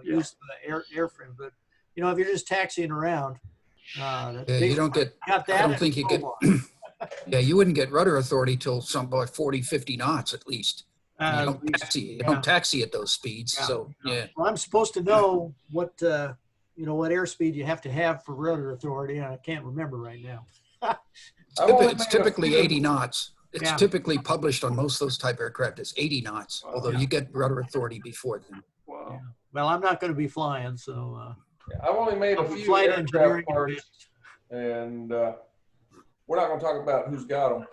use the airframe. But if you're just taxiing around, You don't get. got that. I don't think you get. Yeah, you wouldn't get rudder authority till some about 40, 50 knots at least. You don't taxi at those speeds. Yeah. So yeah. Well, I'm supposed to know what what airspeed you have to have for rudder authority, and I can't remember right now. It's typically 80 knots. It's Yeah. typically published on most of those type aircraft as 80 knots, although you get rudder authority before then. Wow. Yeah. Well, I'm not going to be flying, so. I've only made a I'll be few flight aircraft engineering parts, and we're not going to talk about who's got them.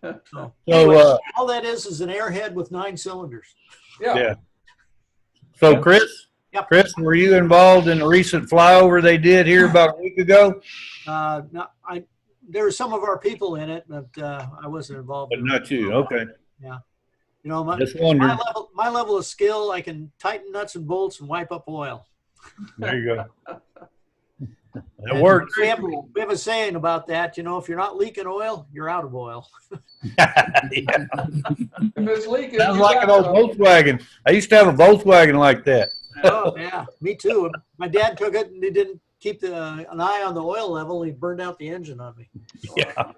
So, So, anyway, all that is an airhead with 9 cylinders. yeah. So Chris, Yep. Chris, were you involved in the recent flyover they did here about a week ago? No, there were some of our people in it, but I wasn't involved. But not you. Okay. Yeah. My Just wondered. level of skill, I can tighten nuts and bolts and wipe up oil. There you go. That works. We have a saying about that, if you're not leaking oil, you're out of oil. If it's leaking, Sounds you like got an old some. Volkswagen. I used to have a Volkswagen like that. Oh, yeah, me too. My dad took it and he didn't keep an eye on the oil level. He burned out the engine on me. Yeah.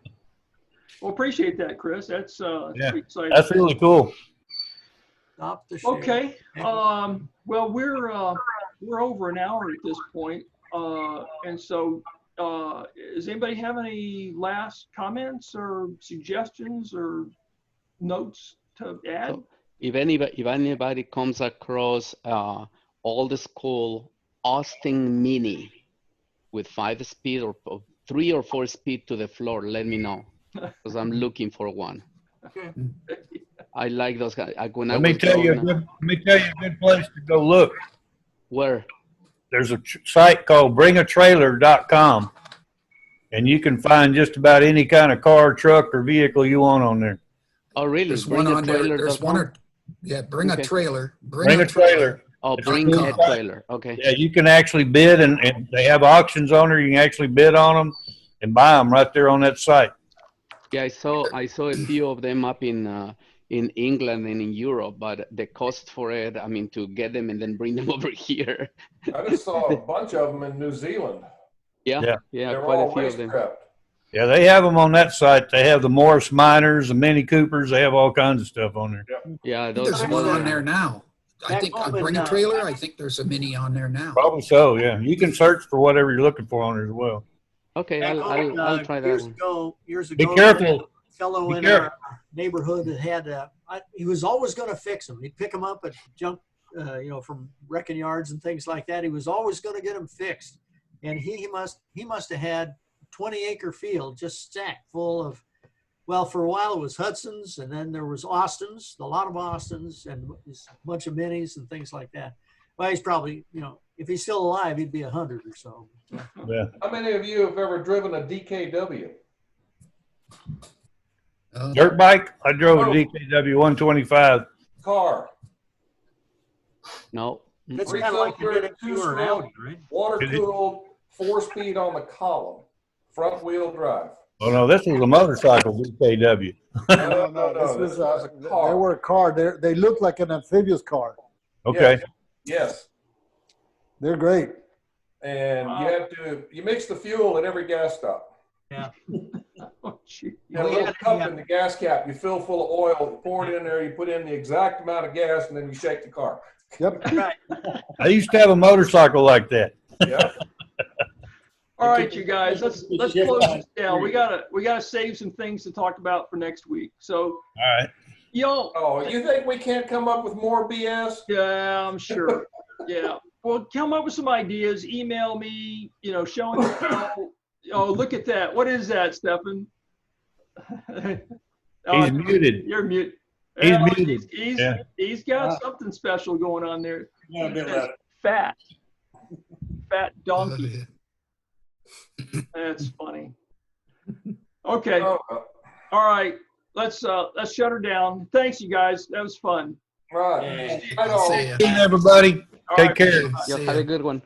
Well, appreciate that, Chris. That's Yeah. exciting. That's really cool. Stop the share. Okay. Well, we're over an hour at this point, and so does anybody have any last comments or suggestions or notes to add? So if anybody comes across old school Austin Mini with 5-speed or 3 or 4-speed to the floor, let me know, because I'm looking for one. Okay. I like those guys. Let me tell you a good place to go look. Where? There's a site called bringatrailer.com, and you can find just about any kind of car, truck, or vehicle you want on there. Oh, really? There's one on there. There's one or bring a trailer. Bring a trailer. Oh, It's bring cool a site. trailer. Okay. Yeah, you can actually bid, and they have auctions on there. You can actually bid on them and buy them right there on that site. Yeah, I saw a few of them up in England and in Europe, but the cost for it, I mean, to get them and then bring them over here. I just saw a bunch of them in New Zealand. Yeah, They're quite a all few of them. racecraft. Yeah, they have them on that site. They have the Morris Minors, the Mini Coopers. They have all kinds of stuff on there. Yeah, There's one on there now. I Back think home Bring in, a Trailer. I think there's a Mini on there now. Probably so, yeah. You can search for whatever you're looking for on there as well. Okay, Back home, I'll try that years one. Years Be ago, careful. a fellow Be in careful. our neighborhood that had he was always going to fix them. He'd pick them up at junk, from wrecking yards and things like that. He was always going to get them fixed, and he must have had 20-acre field just stacked full of. Well, for a while it was Hudson's, and then there was Austin's, a lot of Austin's, and a bunch of Minis and things like that. Well, he's probably, if he's still alive, he'd be 100 or so. Yeah. How many of you have ever driven a DKW? Dirt bike? I drove a DKW 125. Car. No. That's kind of like you did if you were an Audi, right? Water-cooled, 4-speed on the column, front-wheel drive. Oh, no, this was a motorcycle DKW. No, This was a they car. were a car. They look like an amphibious car. Okay. Yes. They're great. And you mix the fuel at every gas stop. Yeah. Oh, gee. You have a little cup in the gas cap. You fill full of oil, you pour it in there, you put in the exact amount of gas, and then you shake the car. Yep. Right. I used to have a motorcycle like that. Yeah. All right, you guys, let's close this down. We gotta save some things to talk about for next week. So, All right. Oh, you think we can't come up with more BS? Yeah, I'm sure. Yeah. Well, come up with some ideas. Email me. Showing. Oh, look at that. What is that, Stefan? He's muted. You're mute. He's Well, muted. Yeah. He's got something special going on there. Yeah, a bit He says left. fat donkey. That's funny. Okay. Oh, All right. Let's shut her down. Thanks, you guys. That was fun. right. See ya. Everybody, All take right. care. Yeah, have a good one.